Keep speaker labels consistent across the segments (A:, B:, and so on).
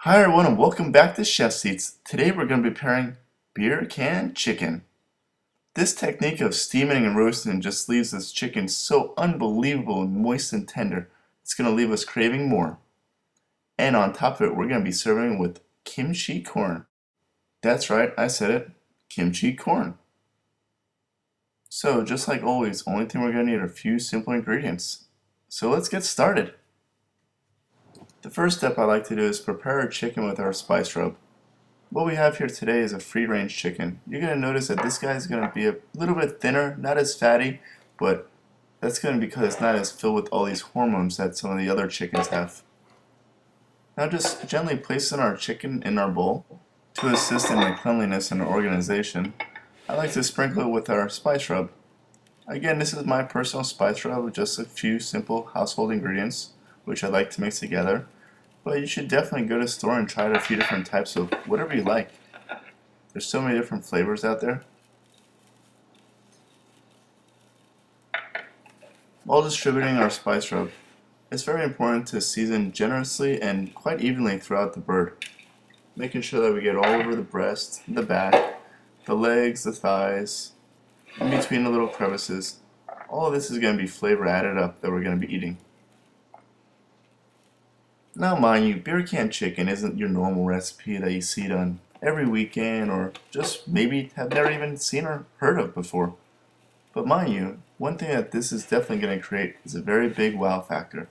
A: Hi everyone and welcome back to Chef Seats. Today we're going to be preparing beer can chicken. This technique of steaming and roasting just leaves this chicken so unbelievable and moist and tender. It's going to leave us craving more. And on top of it, we're going to be serving it with kimchi corn. That's right, I said it. Kimchi corn. So just like always, only thing we're going to need are a few simple ingredients. So let's get started. The first step I like to do is prepare our chicken with our spice rub. What we have here today is a free-range chicken. You're going to notice that this guy is going to be a little bit thinner, not as fatty, but that's going to be because it's not as filled with all these hormones that some of the other chickens have. Now just gently placing our chicken in our bowl to assist in the cleanliness and organization. I like to sprinkle it with our spice rub. Again, this is my personal spice rub with just a few simple household ingredients, which I like to mix together. But you should definitely go to the store and try out a few different types of whatever you like. There's so many different flavors out there. While distributing our spice rub, it's very important to season generously and quite evenly throughout the bird, making sure that we get all over the breast, the back, the legs, the thighs, in between the little crevices. All of this is going to be flavor added up that we're going to be eating. Now mind you, beer can chicken isn't your normal recipe that you see done every weekend or just maybe have never even seen or heard of before. But mind you, one thing that this is definitely going to create is a very big wow factor.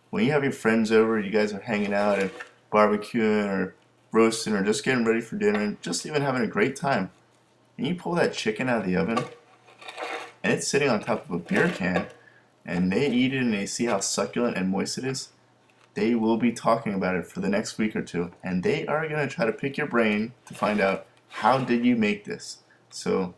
A: When you have your friends over, you guys are hanging out and barbecuing or roasting or just getting ready for dinner and just even having a great time, and you pull that chicken out of the oven and it's sitting on top of a beer can and they eat it and they see how succulent and moist it is, they will be talking about it for the next week or two, and they are going to try to pick your brain to find out how did you make this. So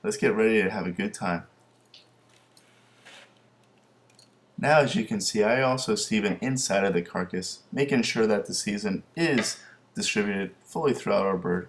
A: let's get ready to have a good time. Now as you can see, I also season inside of the carcass, making sure that the season is distributed fully throughout our bird.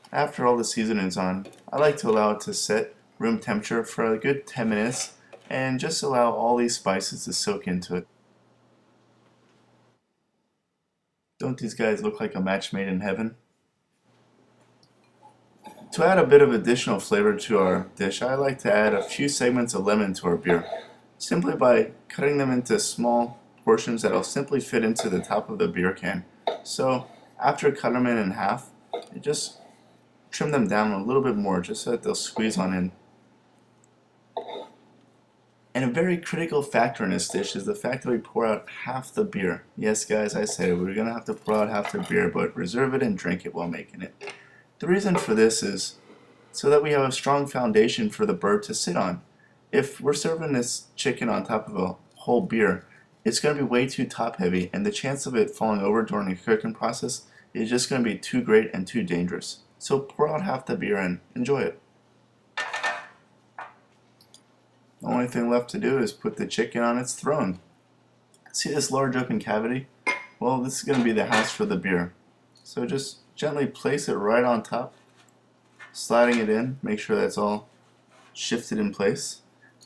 A: After all the seasoning is on, I like to allow it to set room temperature for a good 10 minutes and just allow all these spices to soak into it. Don't these guys look like a match made in heaven? To add a bit of additional flavor to our dish, I like to add a few segments of lemon to our beer, simply by cutting them into small portions that will simply fit into the top of the beer can. So after cutting them in half, you just trim them down a little bit more just so that they'll squeeze on in. And a very critical factor in this dish is the fact that we pour out half the beer. Yes guys, I said it, we're going to have to pour out half the beer, but reserve it and drink it while making it. The reason for this is so that we have a strong foundation for the bird to sit on. If we're serving this chicken on top of a whole beer, it's going to be way too top heavy, and the chance of it falling over during the cooking process is just going to be too great and too dangerous. So pour out half the beer and enjoy it. The only thing left to do is put the chicken on its throne. See this large open cavity? Well, this is going to be the house for the beer. So just gently place it right on top, sliding it in, make sure that's all shifted in place.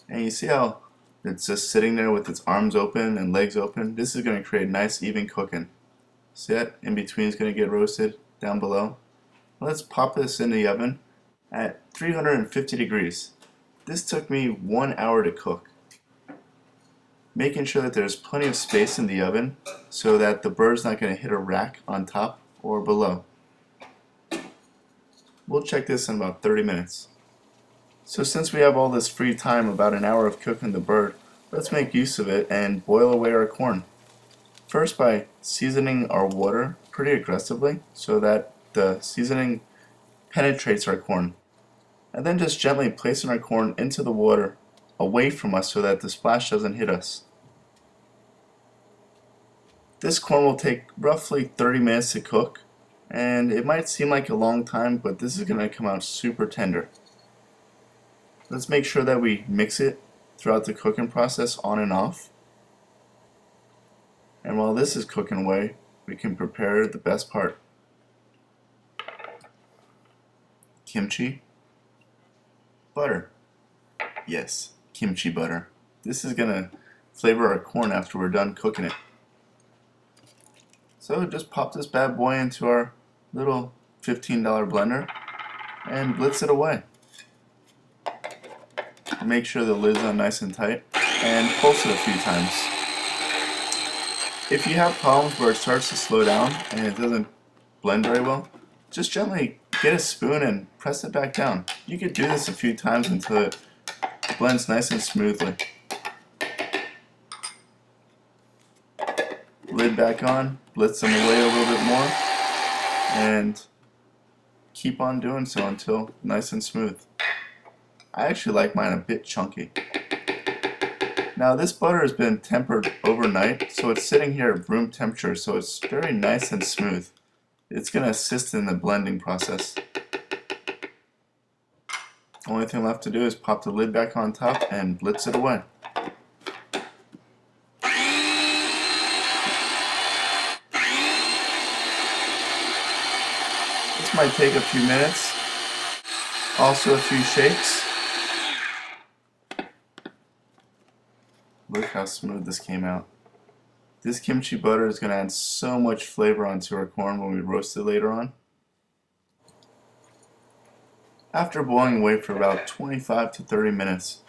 A: And you see how it's just sitting there with its arms open and legs open? This is going to create nice even cooking. See that? In between is going to get roasted down below. Let's pop this in the oven at 350 degrees. This took me 1 hour to cook. Making sure that there's plenty of space in the oven so that the bird's not going to hit a rack on top or below. We'll check this in about 30 minutes. So since we have all this free time, about an hour of cooking the bird, let's make use of it and boil away our corn. First by seasoning our water pretty aggressively so that the seasoning penetrates our corn. And then just gently placing our corn into the water away from us so that the splash doesn't hit us. This corn will take roughly 30 minutes to cook, and it might seem like a long time, but this is going to come out super tender. Let's make sure that we mix it throughout the cooking process on and off. And while this is cooking away, we can prepare the best part. Kimchi. Butter. Yes, kimchi butter. This is going to flavor our corn after we're done cooking it. So just pop this bad boy into our little $15 blender and blitz it away. Make sure the lid's on nice and tight and pulse it a few times. If you have problems where it starts to slow down and it doesn't blend very well, just gently get a spoon and press it back down. You could do this a few times until it blends nice and smoothly. Lid back on, blitz them away a little bit more, and keep on doing so until nice and smooth. I actually like mine a bit chunky. Now this butter has been tempered overnight, so it's sitting here at room temperature, so it's very nice and smooth. It's going to assist in the blending process. Only thing left to do is pop the lid back on top and blitz it away. This might take a few minutes. Also a few shakes. Look how smooth this came out. This kimchi butter is going to add so much flavor onto our corn when we roast it later on. After boiling away for about 25 to 30 minutes,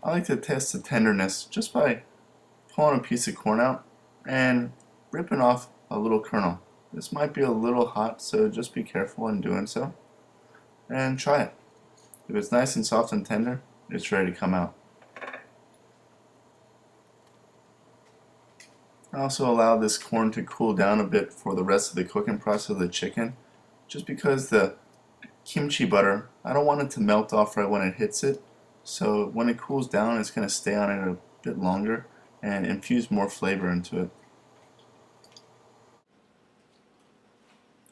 A: I like to test the tenderness just by pulling a piece of corn out and ripping off a little kernel. This might be a little hot, so just be careful in doing so. And try it. If it's nice and soft and tender, it's ready to come out. I also allow this corn to cool down a bit for the rest of the cooking process of the chicken, just because the kimchi butter, I don't want it to melt off right when it hits it, so when it cools down it's going to stay on it a bit longer and infuse more flavor into it.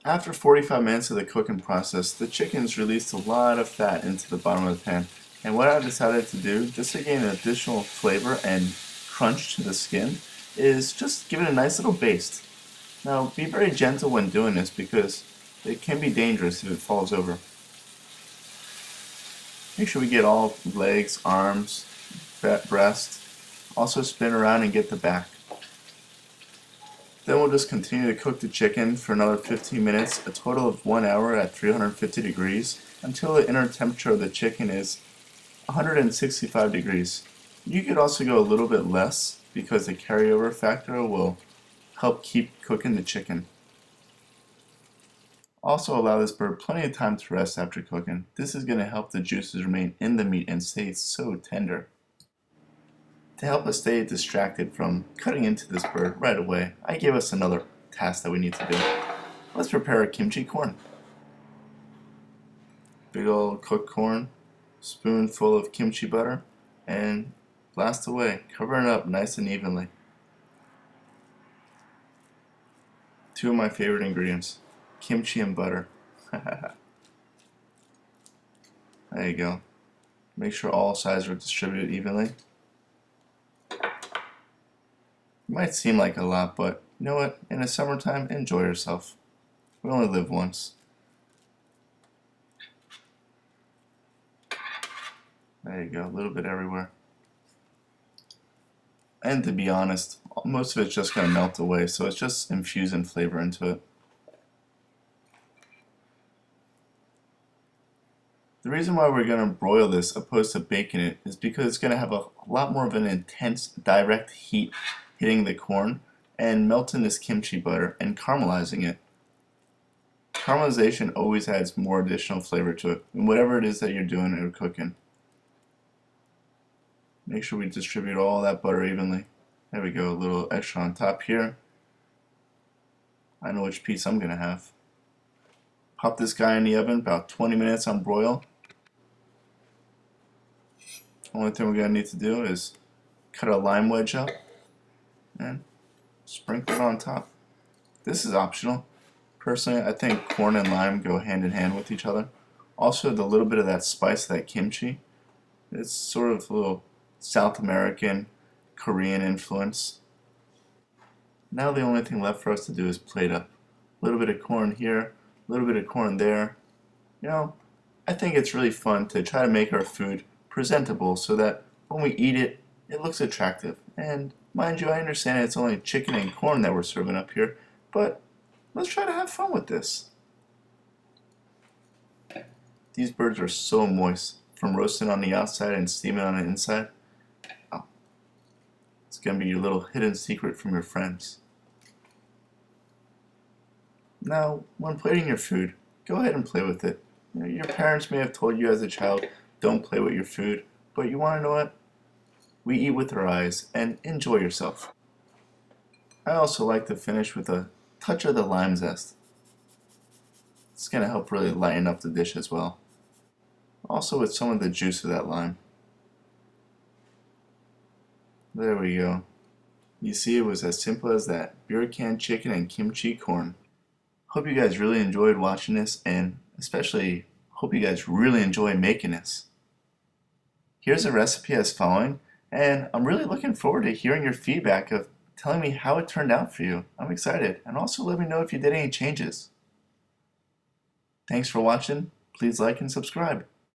A: After 45 minutes of the cooking process, the chicken's released a lot of fat into the bottom of the pan, and what I decided to do, just to gain additional flavor and crunch to the skin, is just give it a nice little baste. Now be very gentle when doing this because it can be dangerous if it falls over. Make sure we get all legs, arms, breast. Also spin around and get the back. Then we'll just continue to cook the chicken for another 15 minutes, a total of 1 hour at 350 degrees, until the inner temperature of the chicken is 165 degrees. You could also go a little bit less because the carryover factor will help keep cooking the chicken. Also allow this bird plenty of time to rest after cooking. This is going to help the juices remain in the meat and stay so tender. To help us stay distracted from cutting into this bird right away, I gave us another task that we need to do. Let's prepare a kimchi corn. Big old cooked corn, spoonful of kimchi butter, and blast away, covering it up nice and evenly. Two of my favorite ingredients, kimchi and butter. There you go. Make sure all sides are distributed evenly. It might seem like a lot, but you know what? In the summertime, enjoy yourself. We only live once. There you go, a little bit everywhere. And to be honest, most of it's just going to melt away, so it's just infusing flavor into it. The reason why we're going to broil this opposed to baking it is because it's going to have a lot more of an intense direct heat hitting the corn and melting this kimchi butter and caramelizing it. Caramelization always adds more additional flavor to it, and whatever it is that you're doing or cooking. Make sure we distribute all that butter evenly. There we go, a little extra on top here. I know which piece I'm going to have. Pop this guy in the oven, about 20 minutes on broil. Only thing we're going to need to do is cut a lime wedge up and sprinkle it on top. This is optional. Personally, I think corn and lime go hand in hand with each other. Also, the little bit of that spice, that kimchi, it's sort of a little South American, Korean influence. Now the only thing left for us to do is plate up. A little bit of corn here, a little bit of corn there. You know, I think it's really fun to try to make our food presentable so that when we eat it, it looks attractive. And mind you, I understand it's only chicken and corn that we're serving up here, but let's try to have fun with this. These birds are so moist, from roasting on the outside and steaming on the inside. Oh, it's going to be your little hidden secret from your friends. Now, when plating your food, go ahead and play with it. Your parents may have told you as a child, don't play with your food, but you want to know what? We eat with our eyes, and enjoy yourself. I also like to finish with a touch of the lime zest. It's going to help really lighten up the dish as well. Also with some of the juice of that lime. There we go. You see, it was as simple as that. Beer can chicken and kimchi corn. Hope you guys really enjoyed watching this, and especially hope you guys really enjoy making this. Here's a recipe as following, and I'm really looking forward to hearing your feedback of telling me how it turned out for you. I'm excited, and also let me know if you did any changes. Thanks for watching. Please like and subscribe.